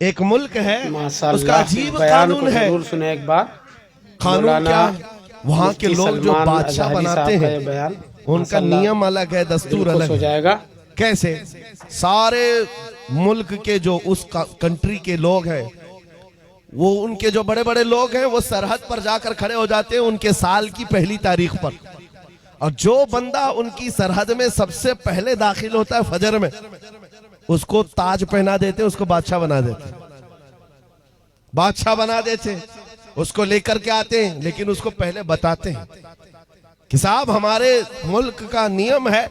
एक मुल्क है, उसका अजीब बयान कानून को है। जरूर सुने एक बार। कानून क्या है? वहाँ के लोग जो बादशाह बनाते हैं बयान उनका नियम अलग है, दस्तूर अलग हो है। जाएगा। कैसे? सारे मुल्क के जो उस कंट्री के लोग हैं, वो उनके जो बड़े बड़े लोग हैं वो सरहद पर जाकर खड़े हो जाते हैं उनके साल की पहली तारीख पर। और जो बंदा उनकी सरहद में सबसे पहले दाखिल होता है फजर में, उसको ताज पहना देते, उसको बादशाह बना देते, बादशाह बना देते। उसको लेकर के आते हैं, लेकिन उसको पहले बताते हैं कि साहब हमारे मुल्क का नियम है,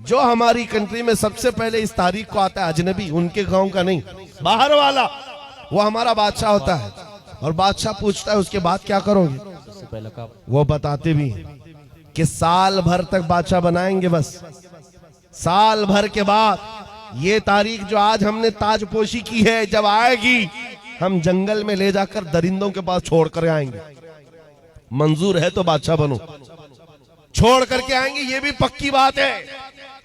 जो हमारी कंट्री में सबसे पहले इस तारीख को आता है अजनबी, उनके गांव का नहीं, बाहर वाला, वो हमारा बादशाह होता है। और बादशाह पूछता है उसके बाद क्या करोगे? वो बताते भी हैं कि साल भर तक बादशाह बनाएंगे, बस साल भर के बाद ये तारीख जो आज हमने ताजपोशी की है, जब आएगी हम जंगल में ले जाकर दरिंदों के पास छोड़ कर आएंगे। मंजूर है तो बादशाह बनो, छोड़ करके आएंगे, ये भी पक्की बात है।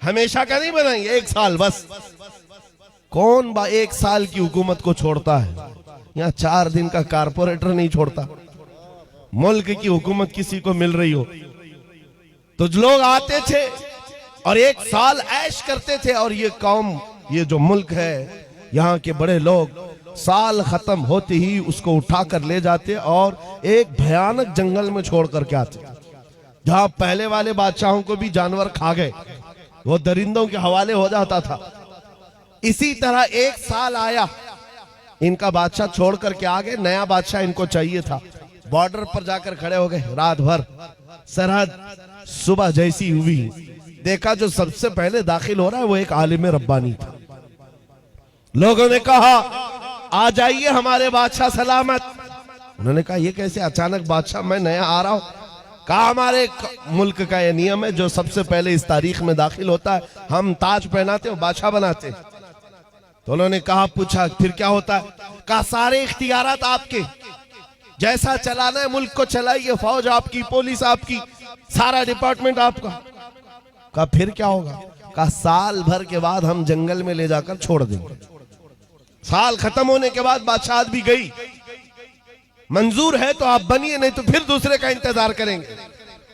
हमेशा का नहीं बनाएंगे, एक साल बस। कौन एक साल की हुकूमत को छोड़ता है? यहाँ 4 दिन का कारपोरेटर नहीं छोड़ता। मुल्क की हुकूमत किसी को मिल रही हो तो लोग आते थे और एक साल ऐश करते थे। और ये कौम, ये जो मुल्क है, यहाँ के बड़े लोग साल खत्म होते ही उसको उठाकर ले जाते और एक भयानक जंगल में छोड़ करके आते, जहां पहले वाले बादशाहों को भी जानवर खा गए, वो दरिंदों के हवाले हो जाता था। इसी तरह एक साल आया, इनका बादशाह छोड़ करके आ गए, नया बादशाह इनको चाहिए था। बॉर्डर पर जाकर खड़े हो गए, रात भर सरहद। सुबह जैसी हुई, देखा जो सबसे पहले दाखिल हो रहा है वो एक आलिम रब्बानी था। लोगों ने कहा आ जाइए हमारे बादशाह सलामत। उन्होंने कहा ये कैसे अचानक बादशाह, मैं नया आ रहा हूं। कहा हमारे मुल्क का ये नियम है, जो सबसे पहले इस तारीख में दाखिल होता है हम ताज पहनाते हो, बादशाह बनाते। तो उन्होंने कहा, पूछा फिर क्या होता है? कहा सारे इख्तियारात आपके, जैसा चलाना है मुल्क को चलाइए, फौज आपकी, पुलिस आपकी, सारा डिपार्टमेंट आपका। कहा फिर क्या होगा? कहा साल भर के बाद हम जंगल में ले जाकर छोड़ देंगे। साल खत्म होने के बाद बादशाह भी गई, मंजूर है तो आप बनिए, नहीं तो फिर दूसरे का इंतजार करेंगे।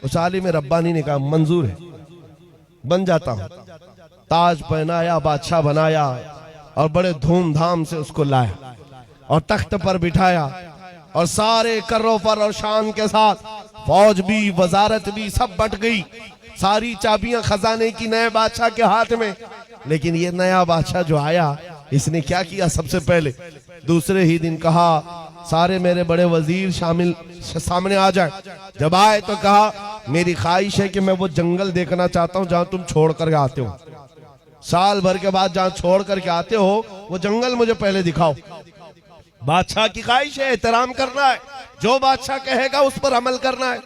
उस आलिम रब्बानी ने कहा मंजूर है, बन जाता हूं। ताज पहनाया, बादशाह बनाया और बड़े धूमधाम से उसको लाया और तख्त पर बिठाया और सारे कर्रोफर और शान के साथ फौज भी, वजारत भी सब बट गई। सारी चाबियां खजाने की नए बादशाह के हाथ में। लेकिन ये नया बादशाह जो आया, इसने क्या किया? सबसे पहले दूसरे ही दिन कहा सारे मेरे बड़े वजीर शामिल सामने आ जाए। जब आए तो कहा मेरी ख्वाहिश है कि मैं वो जंगल देखना चाहता हूं जहां तुम छोड़ कर आते हो। साल भर के बाद जहां छोड़ करके आते हो वो जंगल मुझे पहले दिखाओ। बादशाह की ख्वाहिश है, एहतराम करना है, जो बादशाह कहेगा उस पर अमल करना है।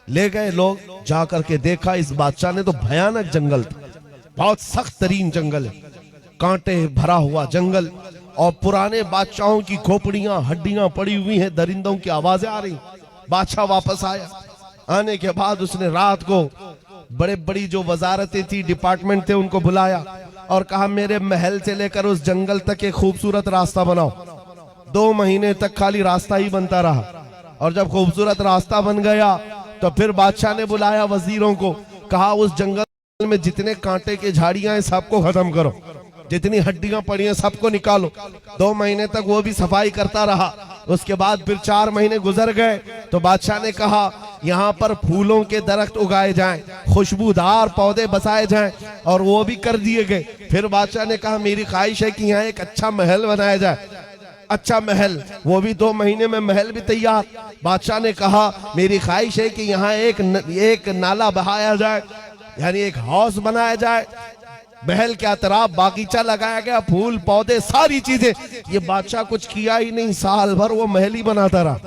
ले गए लोग, जा करके देखा इस बादशाह ने तो भयानक जंगल था, बहुत सख्त तरीन जंगल है, कांटे भरा हुआ जंगल, और पुराने बादशाहों की खोपड़ियां, हड्डियां पड़ी हुई हैं, दरिंदों की आवाजें आ रही। बादशाह वापस आया। आने के बाद उसने रात को बड़े बड़ी जो वजारतें थी, डिपार्टमेंट थे, उनको बुलाया और कहा मेरे महल से लेकर उस जंगल तक एक खूबसूरत रास्ता बनाओ। 2 महीने तक खाली रास्ता ही बनता रहा और जब खूबसूरत रास्ता बन गया तो फिर बादशाह ने बुलाया वजीरों को, कहा उस जंगल में जितने कांटे के झाड़ियां हैं सबको खत्म करो, जितनी हड्डियां पड़ी हैं सबको निकालो। 2 महीने तक वो भी सफाई करता रहा। उसके बाद फिर 4 महीने गुजर गए तो बादशाह ने कहा यहाँ पर फूलों के दरख्त उगाए जाएं, खुशबूदार पौधे बसाए जाएं, और वो भी कर दिए गए। फिर बादशाह ने कहा मेरी ख्वाहिश है कि यहाँ एक अच्छा महल बनाया जाए। अच्छा महल, वो भी 2 महीने में महल भी तैयार। बादशाह ने कहा मेरी ख्वाहिश है कि यहाँ एक नाला बहाया जाए, यानी एक हाउस बनाया जाए, महल के अतराफ बागीचा लगाया गया, फूल पौधे सारी चीजें। ये बादशाह कुछ किया ही नहीं, साल भर वो महल ही बनाता रहा।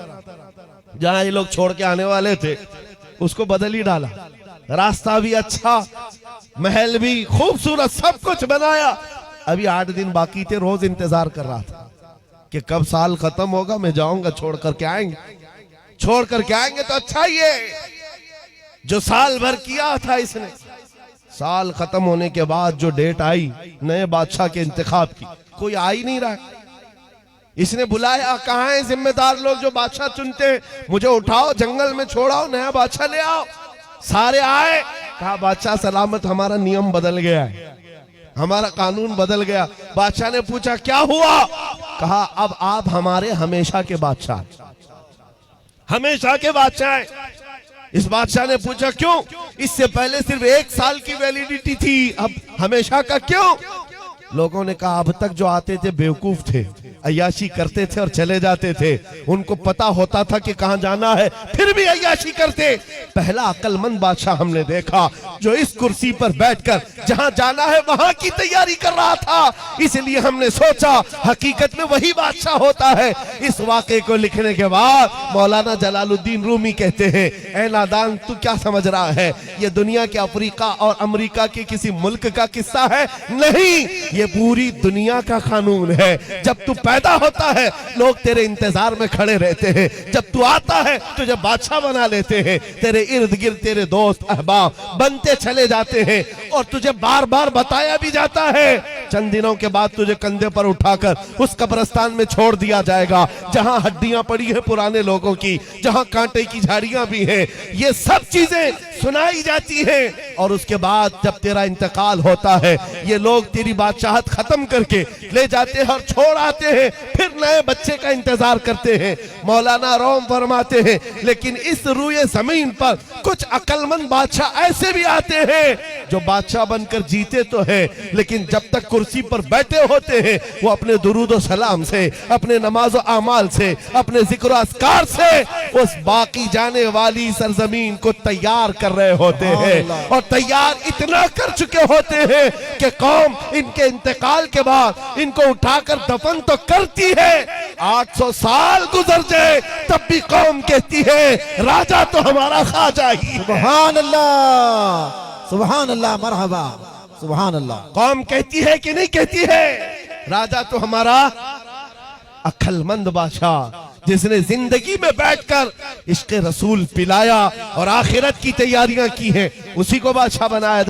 जहां ये लोग छोड़ के आने वाले थे उसको बदल ही डाला, रास्ता भी अच्छा, महल भी खूबसूरत, सब कुछ बनाया। अभी 8 दिन बाकी थे, रोज इंतजार कर रहा था कि कब साल खत्म होगा, मैं जाऊंगा, छोड़ करके आएंगे, छोड़ करके आएंगे तो अच्छा ही है। जो साल भर किया था इसने, साल खत्म होने के बाद जो डेट आई नए बादशाह के इंतखाब की, कोई आ ही नहीं रहा। इसने बुलाया, कहाँ है जिम्मेदार लोग जो बादशाह चुनते हैं, मुझे उठाओ जंगल में छोड़ाओ, नया बादशाह ले आओ। सारे आए, कहा बादशाह सलामत, हमारा नियम बदल गया है, हमारा कानून बदल गया। बादशाह ने पूछा क्या हुआ? कहा अब आप हमारे हमेशा के बादशाह, हमेशा के बादशाह हैं। इस बादशाह ने पूछा क्यों? इससे पहले सिर्फ 1 साल की वैलिडिटी थी, अब हमेशा का क्यों? लोगों ने कहा अब तक जो आते थे बेवकूफ थे, अय्याशी करते थे और चले जाते थे, उनको पता होता था कि कहां जाना है फिर भी अय्याशी करते। पहला अक्लमंद बादशाह हमने देखा जो इस कुर्सी पर बैठकर जहां जाना है वहां की तैयारी कर रहा था। इसलिए हमने सोचा हकीकत में वही बादशाह होता है। इस वाक़े को लिखने के बाद मौलाना जलालुद्दीन रूमी कहते हैं, ऐ नादान तू क्या समझ रहा है, ये दुनिया के अफ्रीका और अमेरिका के किसी मुल्क का किस्सा है? नहीं, ये पूरी दुनिया का कानून है। जब तू पैदा होता है लोग तेरे इंतजार में खड़े रहते हैं, जब तू आता है तुझे बादशाह बना लेते हैं, तेरे इर्द गिर्द तेरे दोस्त अहबाब बनते चले जाते हैं और तुझे बार बार बताया भी जाता है। चंद दिनों के बाद तुझे कंधे पर उठाकर उस कब्रिस्तान में छोड़ दिया जाएगा जहां हड्डियां पड़ी हैं पुराने लोगों की, जहां कांटे की झाड़ियां भी हैं। ये सब चीजें सुनाई जाती हैं और उसके बाद जब तेरा इंतकाल होता है ये लोग तेरी बादशाहत खत्म करके ले जाते हैं और छोड़ आते हैं, फिर नए बच्चे का इंतजार करते हैं। मौलाना रोम फरमाते हैं लेकिन इस रूए जमीन पर कुछ अक्लमंद बादशाह ऐसे भी आते हैं जो बादशाह बनकर जीते तो है लेकिन जब तक कुर्सी पर बैठे होते हैं वो अपने दुरूद सलाम से, अपने नमाज आमाल से, अपने जिक्र अस्कार से उस बाकी जाने वाली सरजमीन को तैयार कर रहे होते हैं और तैयार इतना कर चुके होते हैं कि कौम इनके इंतकाल के बाद इनको उठाकर दफन तो करती है, 800 साल गुजर जाए तब भी कौम कहती है राजा तो हमारा ख्वाजा ही। सुभान अल्लाह, सुभान अल्लाह, मरहबा, सुभान अल्लाह। कौम कहती है कि नहीं कहती है? राजा तो हमारा अक्लमंद बादशाह जिसने जिंदगी में बैठकर इश्क़ रसूल पिलाया और आखिरत की तैयारियां की हैं, उसी को बादशाह बनाया।